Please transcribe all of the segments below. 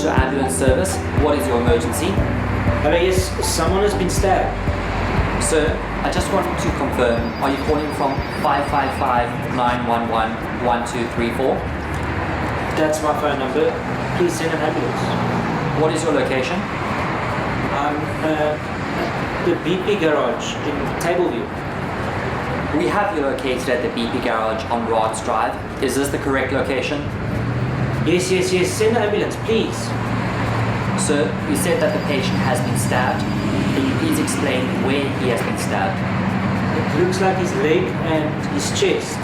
Butcher Ambulance Service. What is your emergency? Hello, yes, someone has been stabbed. Sir, I just want to confirm, are you calling from 555-911-1234? That's my phone number. Please send an ambulance. What is your location? The BP garage in Tableview. We have you located at the BP garage on Rods Drive. Is this the correct location? Yes. Send an ambulance, please. Sir, you said that the patient has been stabbed. Can you please explain where he has been stabbed? It looks like his leg and his chest.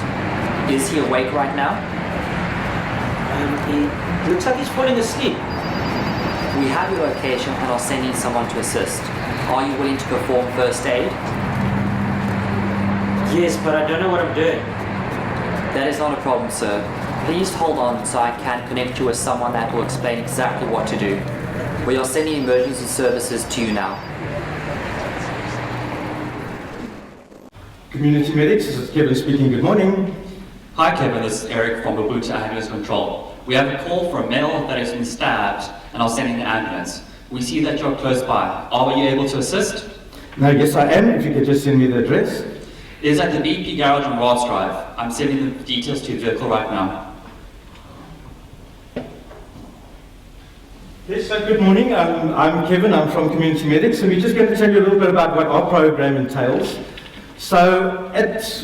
Is he awake right now? He looks like he's falling asleep. We have your location and are sending someone to assist. Are you willing to perform first aid? Yes, but I don't know what I'm doing. That is not a problem, sir. Please hold on so I can connect you with someone that will explain exactly what to do. We are sending emergency services to you now. Community Medics, this is Kevin speaking. Good morning. Hi Kevin, this is Eric from Butcher Ambulance Control. We have a call for a male that has been stabbed and are sending the ambulance. We see that you're close by. Are you able to assist? No, yes I am. If you could just send me the address. It is at the BP garage on Rods Drive. I'm sending the details to your vehicle right now. Yes, so good morning. I'm Kevin. I'm from Community Medics, and we're just going to tell you a little bit about what our program entails. So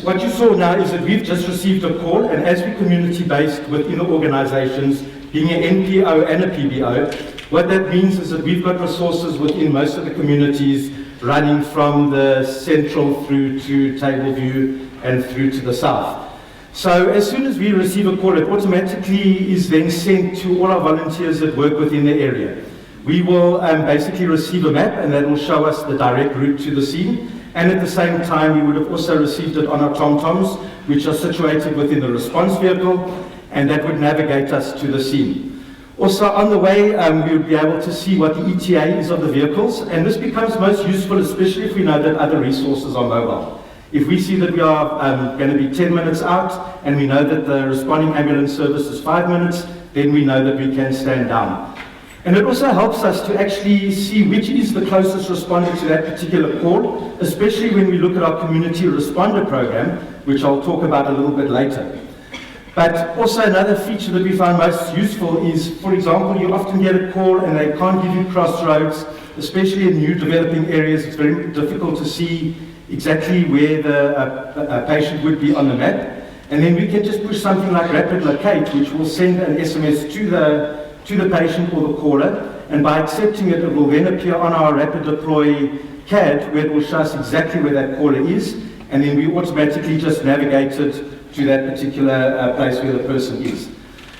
what you saw now is that we've just received a call, and as we're community-based within the organizations, being an NPO and a PBO, what that means is that we've got resources within most of the communities running from the central through to Tableview and through to the south. So as soon as we receive a call, it automatically is then sent to all our volunteers that work within the area. We will basically receive a map, and that will show us the direct route to the scene. And at the same time, we would have also received it on our TomToms, which are situated within the response vehicle, and that would navigate us to the scene. Also on the way, we would be able to see what the ETA is of the vehicles, and this becomes most useful, especially if we know that other resources are mobile. If we see that we are going to be 10 minutes out, and we know that the responding ambulance service is 5 minutes, then we know that we can stand down. And it also helps us to actually see which is the closest responder to that particular call, especially when we look at our community responder program, which I'll talk about a little bit later. But also another feature that we found most useful is, for example, you often get a call and they can't give you crossroads, especially in new developing areas. It's very difficult to see exactly where the patient would be on the map. And then we can just push something like Rapid Locate, which will send an SMS to the patient or the caller, and by accepting it, it will then appear on our Rapid Deploy CAD, where it will show us exactly where that caller is, and then we automatically just navigate it to that particular place where the person is.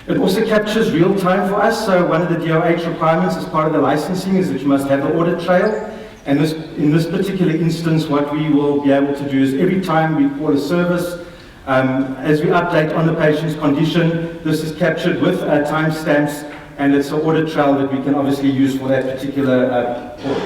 It also captures real time for us, so one of the DOH requirements as part of the licensing is that you must have an audit trail, and in this particular instance, what we will be able to do is every time we call a service, as we update on the patient's condition, this is captured with timestamps, and it's an audit trail that we can obviously use for that particular call.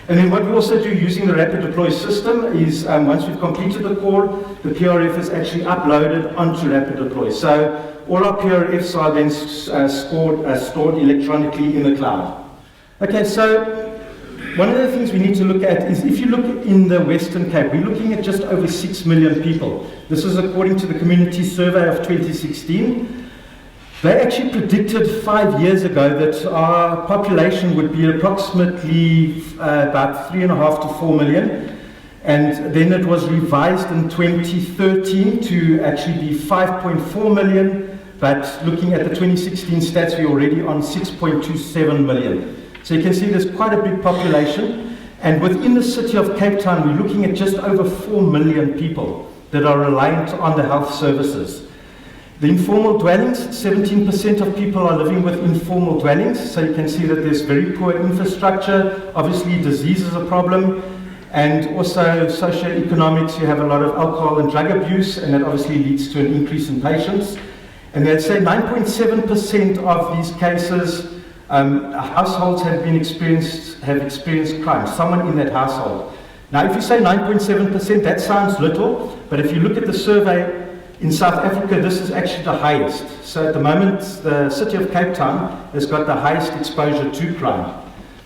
And then what we also do using the Rapid Deploy system is once we've completed the call, the PRF is actually uploaded onto Rapid Deploy. So all our PRFs are then stored electronically in the cloud. Okay, so one of the things we need to look at is if you look in the Western Cape, we're looking at just over 6 million people. This is according to the Community Survey of 2016. They actually predicted 5 years ago that our population would be approximately about 3.5 to 4 million. And then it was revised in 2013 to actually be 5.4 million. But looking at the 2016 stats, we're already on 6.27 million. So you can see there's quite a big population. And within the city of Cape Town, we're looking at just over 4 million people that are reliant on the health services. The informal dwellings, 17% of people are living with informal dwellings, so you can see that there's very poor infrastructure. Obviously, disease is a problem, and also socioeconomics, you have a lot of alcohol and drug abuse, and that obviously leads to an increase in patients. And they'd say 9.7% of these cases, households have experienced crime, someone in that household. Now, if you say 9.7%, that sounds little, but if you look at the survey, In South Africa, this is actually the highest. So at the moment, the city of Cape Town has got the highest exposure to crime.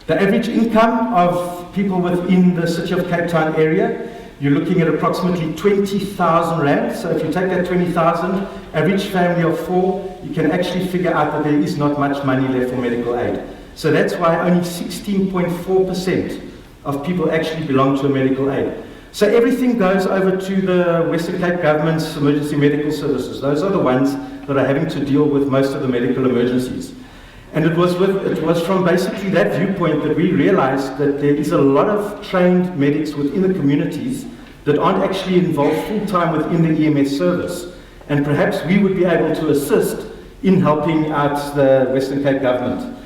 The average income of people within the city of Cape Town area, you're looking at approximately 20,000 rand. So if you take that 20,000, average family of 4, you can actually figure out that there is not much money left for medical aid. So that's why only 16.4% of people actually belong to a medical aid. So everything goes over to the Western Cape Government's emergency medical services. Those are the ones that are having to deal with most of the medical emergencies. And it was from basically that viewpoint that we realized that there is a lot of trained medics within the communities that aren't actually involved full-time within the EMS service. And perhaps we would be able to assist in helping out the Western Cape Government.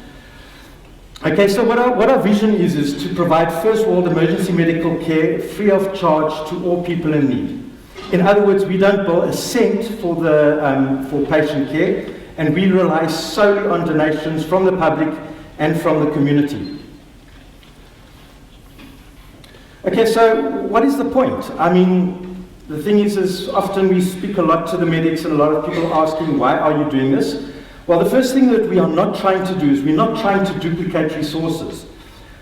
Okay, so what our vision is to provide first world emergency medical care free of charge to all people in need. In other words, we don't bill a cent for patient care, and we rely solely on donations from the public and from the community. Okay, so what is the point? I mean, the thing is often we speak a lot to the medics and a lot of people asking, why are you doing this? Well, the first thing that we are not trying to do is we're not trying to duplicate resources.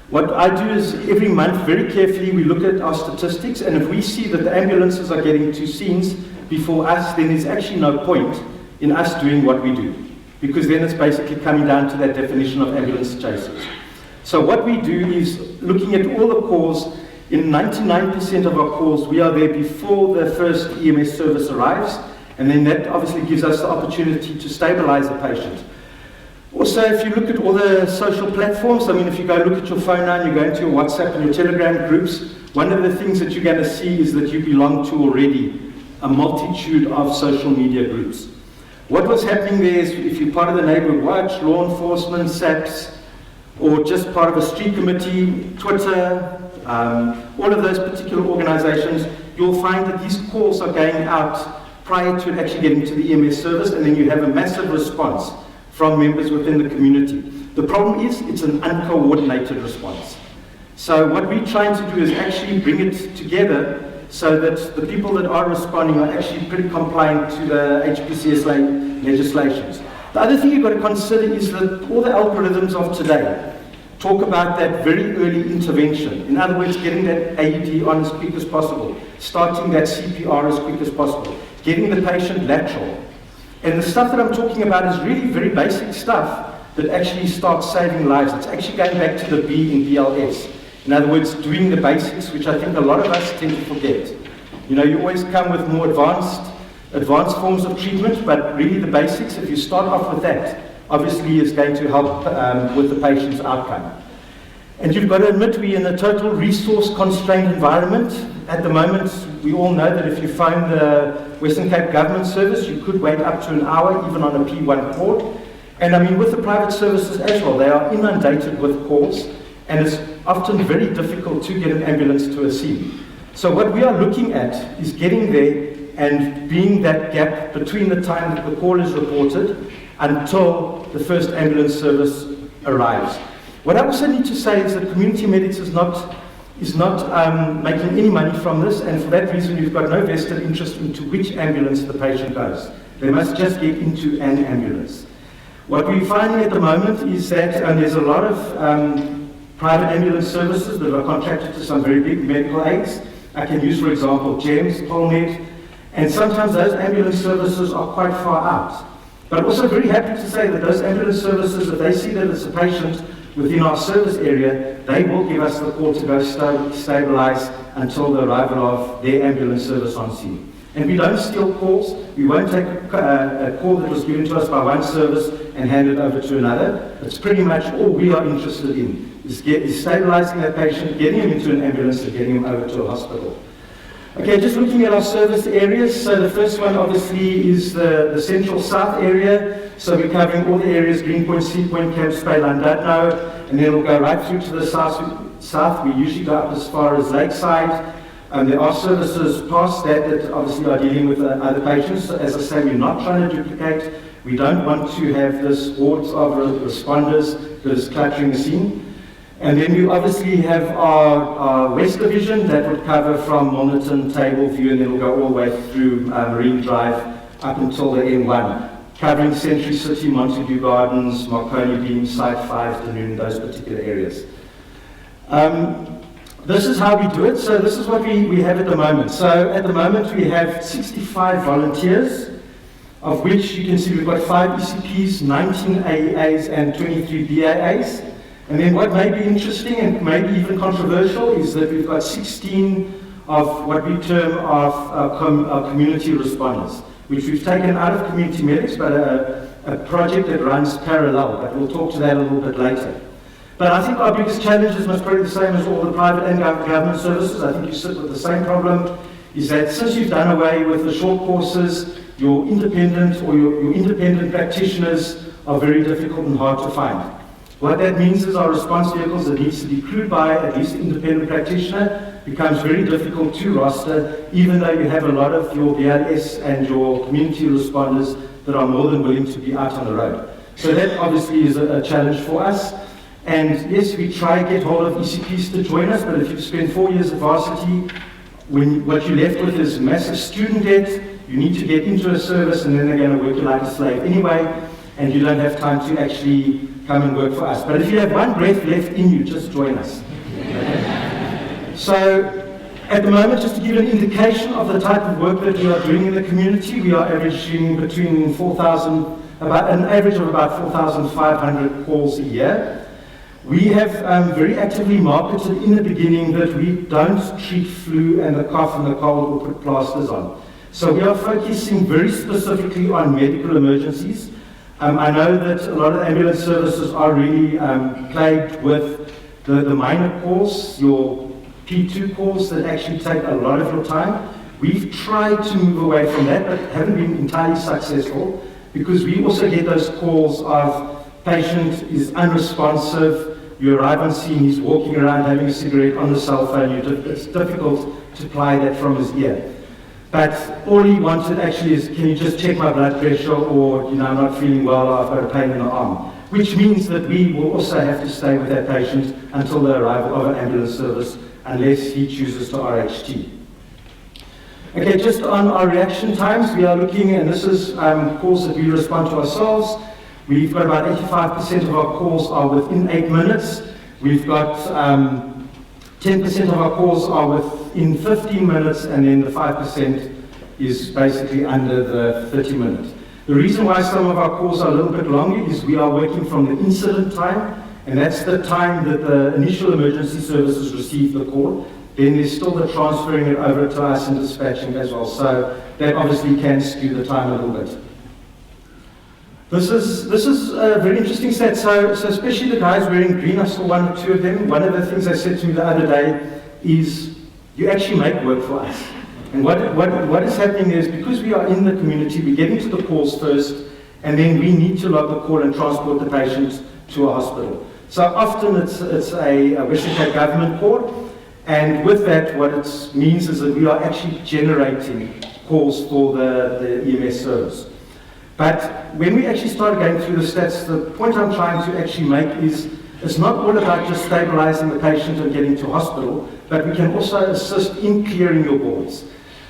What I do is every month, very carefully, we look at our statistics, and if we see that the ambulances are getting to scenes before us, then there's actually no point in us doing what we do, because then it's basically coming down to that definition of ambulance chasers. So what we do is looking at all the calls. In 99% of our calls, we are there before the first EMS service arrives, and then that obviously gives us the opportunity to stabilize the patient. Also, if you look at all the social platforms, I mean, if you go look at your phone now and you go into your WhatsApp and your Telegram groups, one of the things that you're going to see is that you belong to already a multitude of social media groups. What was happening there is if you're part of the neighborhood watch, law enforcement, SAPS, or just part of a street committee, Twitter, all of those particular organizations, you'll find that these calls are going out prior to actually getting to the EMS service, and then you have a massive response from members within the community. The problem is it's an uncoordinated response. So what we're trying to do is actually bring it together so that the people that are responding are actually pretty compliant to the HPCS legislations. The other thing you've got to consider is that all the algorithms of today talk about that very early intervention. In other words, getting that AED on as quick as possible, starting that CPR as quick as possible, getting the patient lateral. And the stuff that I'm talking about is really very basic stuff that actually starts saving lives. It's actually going back to the B in BLS. In other words, doing the basics, which I think a lot of us tend to forget. You know, you always come with more advanced forms of treatment, but really the basics, if you start off with that, obviously is going to help with the patient's outcome. And you've got to admit we're in a total resource-constrained environment. At the moment, we all know that if you phone the Western Cape Government Service, you could wait up to an hour, even on a P1 port. And I mean, with the private services as well, they are inundated with calls, and it's often very difficult to get an ambulance to a scene. So what we are looking at is getting there and being that gap between the time that the call is reported until the first ambulance service arrives. What I also need to say is that Community Medics is not making any money from this, and for that reason we've got no vested interest into which ambulance the patient goes. They must just get into an ambulance. What we're finding at the moment is that there's a lot of private ambulance services that are contracted to some very big medical aids. I can use, for example, GEMS, Polmed, and sometimes those ambulance services are quite far out. But I'm also very happy to say that those ambulance services, if they see that it's a patient within our service area, they will give us the call to go stabilize until the arrival of their ambulance service on scene. And we don't steal calls. We won't take a call that was given to us by one service and hand it over to another. It's pretty much all we are interested in, is stabilizing that patient, getting him into an ambulance and getting him over to a hospital. Okay, just looking at our service areas. So the first one obviously is the central south area. So we're covering all the areas, Greenpoint, Seapoint, Camps Bay, Llandudno, and then we'll go right through to the south. We usually go up as far as Lakeside. There are services past that obviously are dealing with other patients. So as I say, we're not trying to duplicate. We don't want to have this hordes of responders that is cluttering the scene. And then we obviously have our West Division that would cover from Milnerton, Tableview, and then we'll go all the way through Marine Drive up until the M1, covering Century City, Montague Gardens, Marconi Beam, Site 5, Dunoon, those particular areas. This is how we do it. So this is what we have at the moment. So at the moment we have 65 volunteers, of which you can see we've got 5 ECPs, 19 AEAs and 23 BAAs. And then what may be interesting and maybe even controversial is that we've got 16 of what we term our community responders, which we've taken out of community medics, but a project that runs parallel, but we'll talk to that a little bit later. But I think our biggest challenge is most probably the same as all the private and government services. I think you sit with the same problem, is that since you've done away with the short courses, your independent or your independent practitioners are very difficult and hard to find. What that means is our response vehicles that needs to be crewed by at least an independent practitioner becomes very difficult to roster, even though you have a lot of your BLS and your community responders that are more than willing to be out on the road. So that obviously is a challenge for us. And yes, we try to get hold of ECPs to join us, but if you spend 4 years at varsity, what you're left with is massive student debt, you need to get into a service and then they're going to work you like a slave anyway, and you don't have time to actually come and work for us. But if you have one breath left in you, just join us. So at the moment, just to give an indication of the type of work that we are doing in the community, we are averaging between 4,000, about an average of about 4,500 calls a year. We have very actively marketed in the beginning that we don't treat flu and the cough and the cold or put plasters on. So we are focusing very specifically on medical emergencies. I know that a lot of ambulance services are really plagued with the minor calls, your P2 calls that actually take a lot of your time. We've tried to move away from that, but haven't been entirely successful, because we also get those calls of patient is unresponsive, you arrive on scene, he's walking around having a cigarette on the cell phone, it's difficult to ply that from his ear. But all he wanted actually is, can you just check my blood pressure, or, I'm not feeling well, or I've got a pain in the arm. Which means that we will also have to stay with that patient until the arrival of an ambulance service, unless he chooses to RHT. Okay, just on our reaction times, we are looking, and this is calls that we respond to ourselves. We've got about 85% of our calls are within 8 minutes. We've got 10% of our calls are within 15 minutes, and then the 5% is basically under the 30 minutes. The reason why some of our calls are a little bit longer is we are working from the incident time, and that's the time that the initial emergency services receive the call. Then there's still the transferring it over to us and dispatching as well. So that obviously can skew the time a little bit. This is a very interesting stat. So especially the guys wearing green, I saw 1 or 2 of them. One of the things they said to me the other day is, you actually make work for us. And what is happening is, because we are in the community, we get into the calls first, and then we need to log the call and transport the patient to a hospital. So often it's a Western Cape government call, and with that, what it means is that we are actually generating calls for the EMS service. But when we actually started going through the stats, the point I'm trying to actually make is, it's not all about just stabilizing the patient and getting to hospital, but we can also assist in clearing your boards.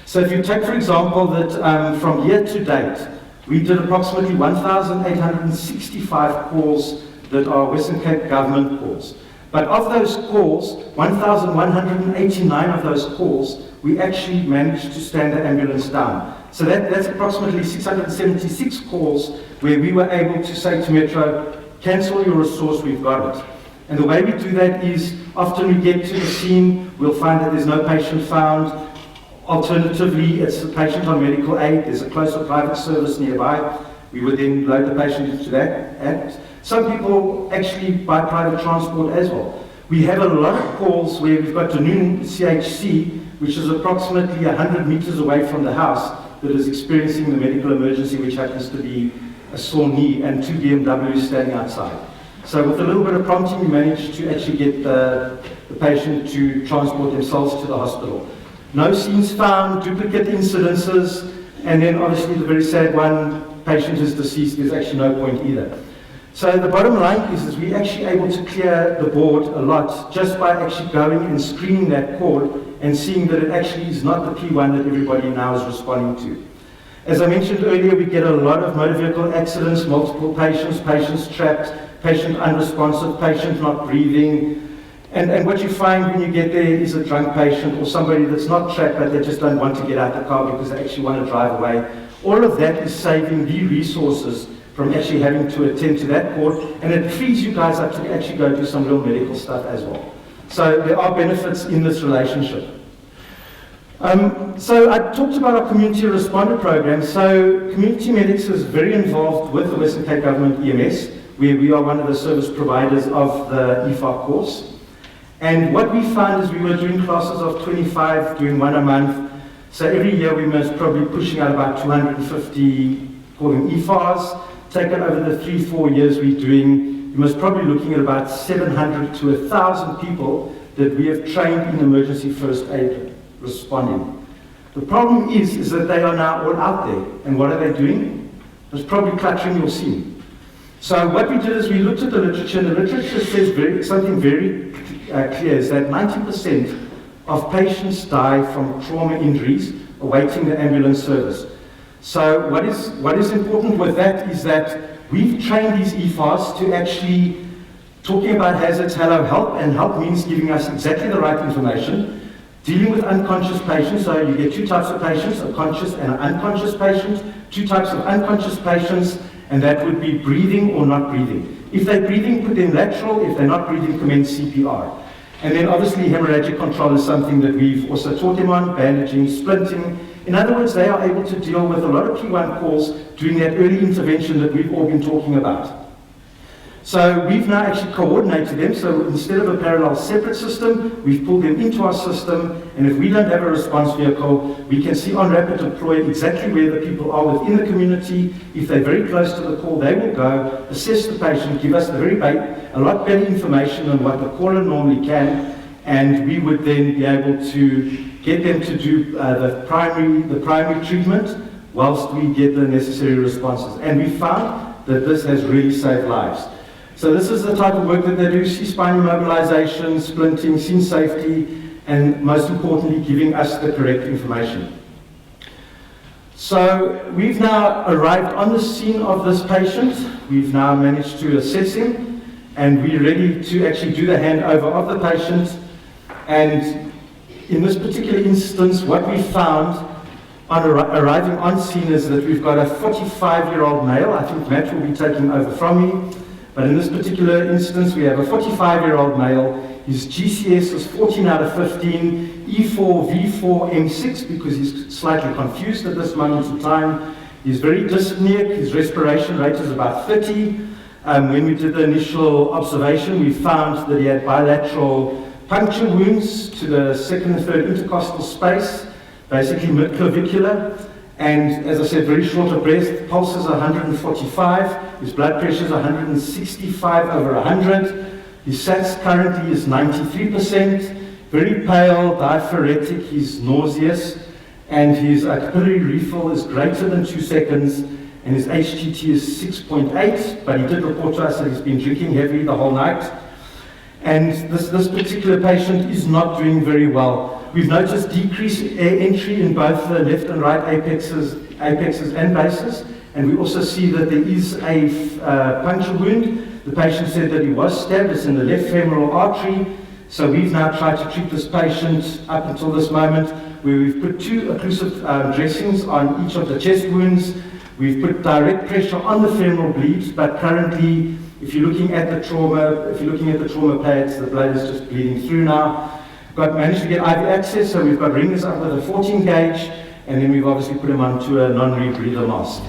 So if you take, for example, that from year to date, we did approximately 1,865 calls that are Western Cape government calls. But of those calls, 1,189 of those calls, we actually managed to stand the ambulance down. So that's approximately 676 calls where we were able to say to Metro, cancel your resource, we've got it. And the way we do that is, often we get to the scene, we'll find that there's no patient found. Alternatively, it's a patient on medical aid, there's a closer private service nearby. We would then load the patient into that. And some people actually buy private transport as well. We have a lot of calls where we've got Dunoon CHC, which is approximately 100 meters away from the house, that is experiencing the medical emergency, which happens to be a sore knee, and 2 BMWs standing outside. So with a little bit of prompting, we managed to actually get the patient to transport themselves to the hospital. No scenes found, duplicate incidences, and then obviously the very sad one, patient is deceased, there's actually no point either. So the bottom line is we're actually able to clear the board a lot just by actually going and screening that call and seeing that it actually is not the P1 that everybody now is responding to. As I mentioned earlier, we get a lot of motor vehicle accidents, multiple patients, patients trapped, patient unresponsive, patient not breathing. And what you find when you get there is a drunk patient or somebody that's not trapped but they just don't want to get out the car because they actually want to drive away. All of that is saving the resources from actually having to attend to that court, and it frees you guys up to actually go do some real medical stuff as well. So there are benefits in this relationship. So I talked about our community responder program. So Community Medics is very involved with the Western Cape Government EMS, where we are one of the service providers of the EFAR course. And what we found is we were doing classes of 25, doing one a month. So every year we were probably pushing out about 250, call them EFARs. Taken over the 3-4 years we're doing, we must probably looking at about 700 to 1,000 people that we have trained in emergency first aid responding. The problem is that they are now all out there. And what are they doing? It's probably cluttering your scene. So what we did is we looked at the literature, and the literature says something very clear, is that 90% of patients die from trauma injuries awaiting the ambulance service. So what is important with that is that we've trained these EFARs to actually talking about hazards, help, and help means giving us exactly the right information, dealing with unconscious patients. So you get two types of patients, a conscious and an unconscious patient, two types of unconscious patients, and that would be breathing or not breathing. If they're breathing, put them lateral. If they're not breathing, commence CPR. And then obviously hemorrhagic control is something that we've also taught them on, bandaging, splinting. In other words, they are able to deal with a lot of P1 calls doing that early intervention that we've all been talking about. So we've now actually coordinated them. So instead of a parallel separate system, we've pulled them into our system. And if we don't have a response vehicle, we can see on rapid deploy exactly where the people are within the community. If they're very close to the call, they will go, assess the patient, give us a lot better information than what the caller normally can. And we would then be able to get them to do the primary treatment whilst we get the necessary responses. And we found that this has really saved lives. So this is the type of work that they do: C-spine immobilization, splinting, scene safety, and most importantly, giving us the correct information. So we've now arrived on the scene of this patient. We've now managed to assess him, and we're ready to actually do the handover of the patient. And in this particular instance, what we found on arriving on scene is that we've got a 45-year-old male. I think Matt will be taking over from me. But in this particular instance, we have a 45-year-old male. His GCS is 14 out of 15, E4, V4, M6, because he's slightly confused at this moment in time. He's very dyspneic. His respiration rate is about 30. When we did the initial observation, we found that he had bilateral puncture wounds to the second and third intercostal space, basically mid-clavicular. And as I said, very short of breath, pulse is 145, his blood pressure is 165 over 100, his SATs currently is 93%, very pale, diaphoretic, he's nauseous, and his capillary refill is greater than 2 seconds, and his HTT is 6.8, but he did report to us that he's been drinking heavily the whole night. And this particular patient is not doing very well. We've noticed decreased air entry in both the left and right apexes and bases, and we also see that there is a puncture wound. The patient said that he was stabbed. It's in the left femoral artery. So we've now tried to treat this patient up until this moment, where we've put 2 occlusive dressings on each of the chest wounds. We've put direct pressure on the femoral bleeds, but currently, if you're looking at the trauma pads, the blood is just bleeding through now. Managed to get IV access, so we've got ringers up with a 14 gauge, and then we've obviously put him onto a non-rebreather mask.